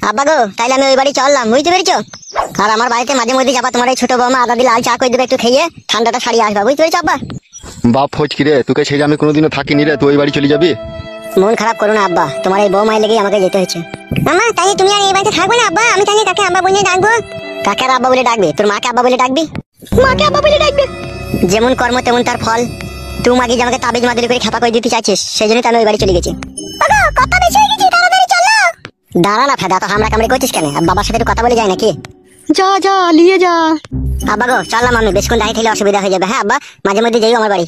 আব্বা গো, তাইলে আমি ওই বাড়ি চললাম, বুঝতে পেরেছো? আর আমার বাড়িতে মাঝে মধ্যে যাবা তোমার এই ছোট বৌমা আদা দিয়ে লাল চা করে দেবে, একটু খেয়ে ঠান্ডাটা সারিয়ে আসবা, বুঝতে পেরেছো আব্বা? বাপ ফচকি রে, তোকে ছেড়ে আমি কোনোদিনও থাকিনি রে, তুই ওই বাড়ি চলে যাবি? মন খারাপ করো না আব্বা, তোমার এই বৌমাই লেগেই আমাকে যেতে হয়েছে। মামা তাই তুমি আর এই বাড়িতে থাকবে না আব্বা? আমি তাহলে কাকে আব্বা বলে ডাকবো? কাকে আর আব্বা বলে ডাকবে? তোর মাকে আব্বা বলে ডাকবি। মাকে আব্বা বলে ডাকবে? যেমন কর্ম তেমন তার ফল। তুই মাকে যে আমাকে তাবিজ মাদুলি করে খেপা করে দিতে চাইছিস, সেই জন্য আমি ওই বাড়ি চলে গেছি। কথা বেশি হয়ে গেছে, তাড়াতাড়ি চলো। দাঁড়া না ফেদা, তো হামরা কামড়ে করছিস কেন? বাবার সাথে একটু কথা বলে যায় নাকি? যা যা নিয়ে যা। আব্বা গো চললাম, আমি বেশক্ষণ দাঁড়িয়ে থাকলে অসুবিধা হয়ে যাবে। হ্যাঁ আব্বা, মাঝে মধ্যে যাই আমার বাড়ি।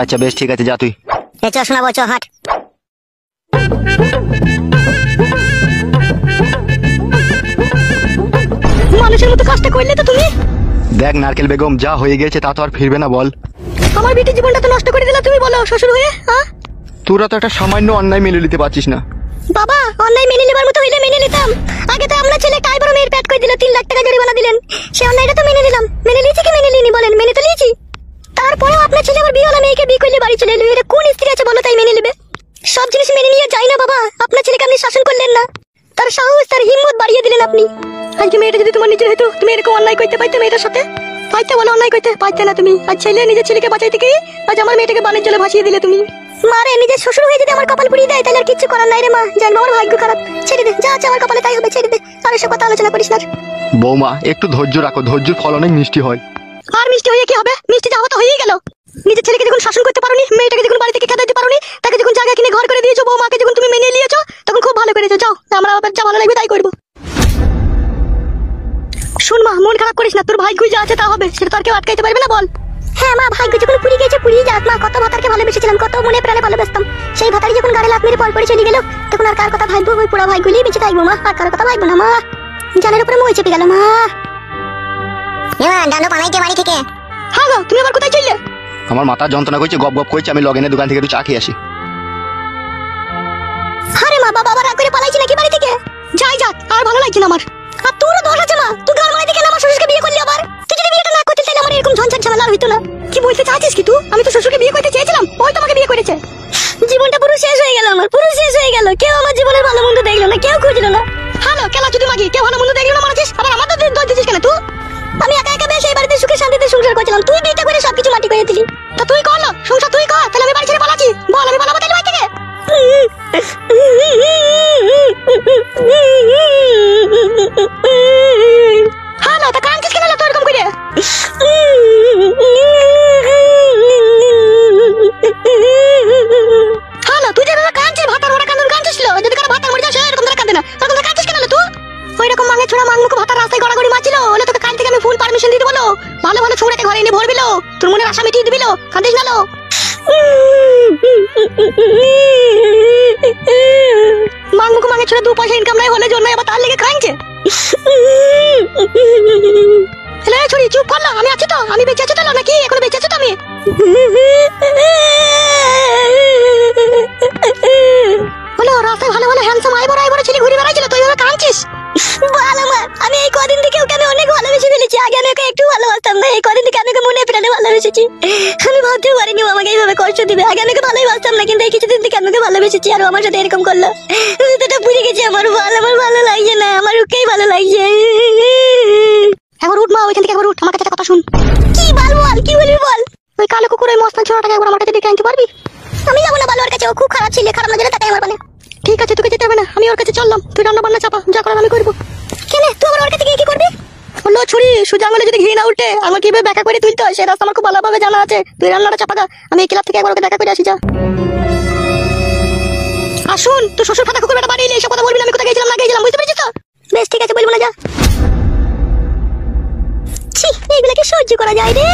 আচ্ছা বেশ, ঠিক আছে, যা তুই। চ শোনাবো, চ হাট। মানুষের মতো কাজটা করলে তো তুমি। দেখ নারকেল বেগম, যা হয়ে গেছে তা তো আর ফিরবে না, বল। আমার বেটির জীবনটা তো নষ্ট করে দিলা তুমি, বলো শ্বশুর হয়ে। হ্যাঁ তোরা তো একটা সামান্য অন্যায় মেনে নিতে পারছিস না। বাবা, অন্যায় মেনে নেবার মতো হইলে মেনে নিতাম। আগে তো আমরা ছেলে কাই বড় মেয়ের পেট করে দিল, 3 লাখ টাকা জরিমানা দিলেন। সে অন্যায়টা তো মেনে নিলাম। মেনে নিয়েছি কি মেনে নিইনি বলেন? মেনে তো নিয়েছি। তারপরেও আপনার ছেলে আমার বিয়ে হলো, মেয়েকে বিয়ে করলে বাড়ি চলে এলো। এটা কোন স্ত্রী আছে বলো তাই মেনে নেবে? সব জিনিস মেনে নিয়ে যাই না বাবা। আপনার ছেলেকে আপনি শাসন করলেন না, তার সাহস তার হিম্মত বাড়িয়ে দিলেন আপনি। আজকে মেয়েটা যদি তোমার নিজের হতো, তুমি এরকম অন্যায় করতে পারতে মেয়েটার সাথে? পাইতে বলো, অন্যায় করতে পারতে না তুমি। আর ছেলে নিজের ছেলেকে বাঁচাইতে গিয়ে আজ আমার মেয়েটাকে বানের জলে ভাসিয়ে দিলে তুমি। মারে নিজের শ্বশুর হয়ে যদি আমার কপাল পুড়িয়ে দেয়, তাহলে আর কিচ্ছু করার নাই রে মা। জানবো আমার ভাগ্য খারাপ। ছেড়ে দে, যা আছে আমার কপালে তাই হবে, ছেড়ে দে। আর এসব কথা আলোচনা করিস না। বৌমা একটু ধৈর্য রাখো, ধৈর্যের ফল অনেক মিষ্টি হয়। আর মিষ্টি হয়ে কি হবে? মিষ্টি যাওয়া তো হয়েই গেল। নিজের ছেলেকে যখন শাসন করতে পারোনি, মেয়েটাকে যখন বাড়ি থেকে খেতে দিতে পারোনি, তাকে যখন জায়গা কিনে ঘর করে দিয়েছো, বৌমাকে যখন তুমি মেনে নিয়েছো, তখন খুব ভালো করেছো। যাও, আমরা আবার যা ভালো লাগবে তাই করবো। শুন মা, মন খারাপ করিস না। তোর ভাই যা আছে তা হবে, সেটা তো আর কেউ আটকাইতে পারবে না, বল। হ্যাঁ মা, ভাগ্য যখন পুড়িয়ে গেছে পুড়িয়ে যাক মা। কত ভাতারকে ভালোবেসেছিলাম, কত মনে প্রাণে ভালোবাসতাম। সেই ভাতারি যখন গাড়ি লাফ মেরে পর পরে চলে গেল, তখন আর কার কথা ভাববো? ওই পুরা ভাইগুলি বেঁচে থাকবো মা, আর কার কথা ভাববো না মা। জানের উপরে মই চেপে গেল মা। ডানো পালাইতে বাড়ি থেকে। হ্যাঁ গো, তুমি আবার কোথায় চললে? আমার মাথা যন্ত্রণা করছে, গপ গপ করছে, আমি লগেনের দোকান থেকে একটু চা খেয়ে আসি। আরে মা, বাবা আবার রাগ করে পালাইছি নাকি বাড়ি থেকে? যাই যাক, আর ভালো লাগছে না আমার। আর তোরও দোষ আছে মা, তুই ঘর মারাইতে কেন আমার শ্বশুরকে বিয়ে করলি আবার? তুই যদি বিয়েটা না করতিস তাহলে আমার এরকম ঝঞ্ঝাট ঝামেলা হইতো না। কি বলতে চাইছিস কি তুই? আমি তো শ্বশুরকে বিয়ে করতে চেয়েছিলাম, ওই তোমাকে বিয়ে করেছে। জীবনটা পুরো শেষ হয়ে গেল আমার, পুরো শেষ হয়ে গেল। কেউ আমার জীবনের ভালো মন্দ দেখলো না, কেউ খুঁজলো না। হ্যালো কেলা যদি মাগি, কেউ ভালো মন্দ দেখলো না মারাছিস, আবার আমাদের দোষ দিছিস কেন তুই? আমি একা একা বেশ এই বাড়িতে সুখে শান্তিতে সংসার করছিলাম, তুই বিয়েটা করে সবকিছু মাটি করে দিলি। তা তুই করলো সংসার, তুই কর, তাহলে আমি বাড়ি ছেড়ে পালাচ্ছি। বল, আমি পালাবো তাহলে বাড়ি থেকে? হ্যালো, তা কাঁদছিস কেন তুই এরকম করে? হ্যালো, তুই যেভাবে কাঁদছিস, ভাতার ওরা কান্দন কাঁদছিস। যদি কারো ভাতার মরে যাস এরকম ধরে কাঁদে না, এরকম ধরে কাঁদছিস কেন তুই? ওই রকম মাঙে ছোড়া মাংমুখ ভাতার রাস্তায় গড়াগড়ি মারছিল, ওলে তোকে কাল থেকে আমি ফুল পারমিশন দিতে বলো। ভালো ভালো ছুড়েকে ঘরে এনে ভরবিল, তোর মনের আশা মিটিয়ে দিবিল। কাঁদিস না লো। মাংমুখ মাঙে ছোড়া 2 পয়সা ইনকাম নাই হলে জন্য আবার তার লেগে কাঁদছে। হ্যালো ছড়ি, চুপ করলো। আমি আছি তো, আমি বেঁচে আছি তো নাকি? এখন বেঁচে আছি তো আমি। হলো রাস্তায় ভালো ভালো হ্যান্ডসাম আইবড় আইবড় ছেলে ঘুরে বেড়াইছিল, তুই এভাবে কাঁদছিস? ভালো মা, আমি এই কদিন থেকে ওকে আমি অনেক ভালোবেসে ফেলেছি। আগে আমি ওকে একটু ভালোবাসতাম না, এই কদিন থেকে আমি ওকে মনে প্রাণে ভালোবেসেছি। আমি ভাবতেও পারিনি ও আমাকে এইভাবে কষ্ট দিবে। আগে আমি ওকে ভালোই বাসতাম না, কিন্তু এই কিছুদিন থেকে আমি ওকে ভালোবেসেছি আর ও আমার সাথে এরকম করলো। ভিতরটা পুড়ে গেছে আমার। আমার ভালো লাগছে না, আমার ওকেই ভালো লাগছে। একবার উঠ মা, ওইখান থেকে একবার উঠ, আমার কাছে কথা শুন। কি বল বল, কি বলবি বল। ওই কালো কুকুর ওই মস্তান ছোড়াটাকে একবার আমার কাছে ডেকে আনতে পারবি? আমি যাবো না, ভালো ওর কাছে। ও খুব খারাপ ছিল, খারাপ নজরে তাকাই আমার মানে। ঠিক আছে, তোকে যেতে হবে না, আমি ওর কাছে চললাম। তুই রান্না বান্না চাপা, যা করার আমি করবো। কেন তুই আবার ওর কাছে গিয়ে কি করবি? বললো ছুরি সোজা আঙুলে যদি ঘি না উঠে আমার কিভাবে ব্যাখ্যা করে তুলতে হয় সে রাস্তা আমার খুব ভালোভাবে জানা আছে। তুই রান্নাটা চাপা গা, আমি এই ক্লাব থেকে একবার ওকে দেখা করে আসি। যা। আসুন, তুই শ্বশুর ফাটা কুকুর বেটা বাড়ি এলে এসব কথা বলবি না। আমি কোথায় গেছিলাম না গেছিলাম বুঝতে পেরেছিস তো? বেশ ঠিক আছে, বলবো না, যা। ছি, এইগুলা কি সহ্য করা যায় রে?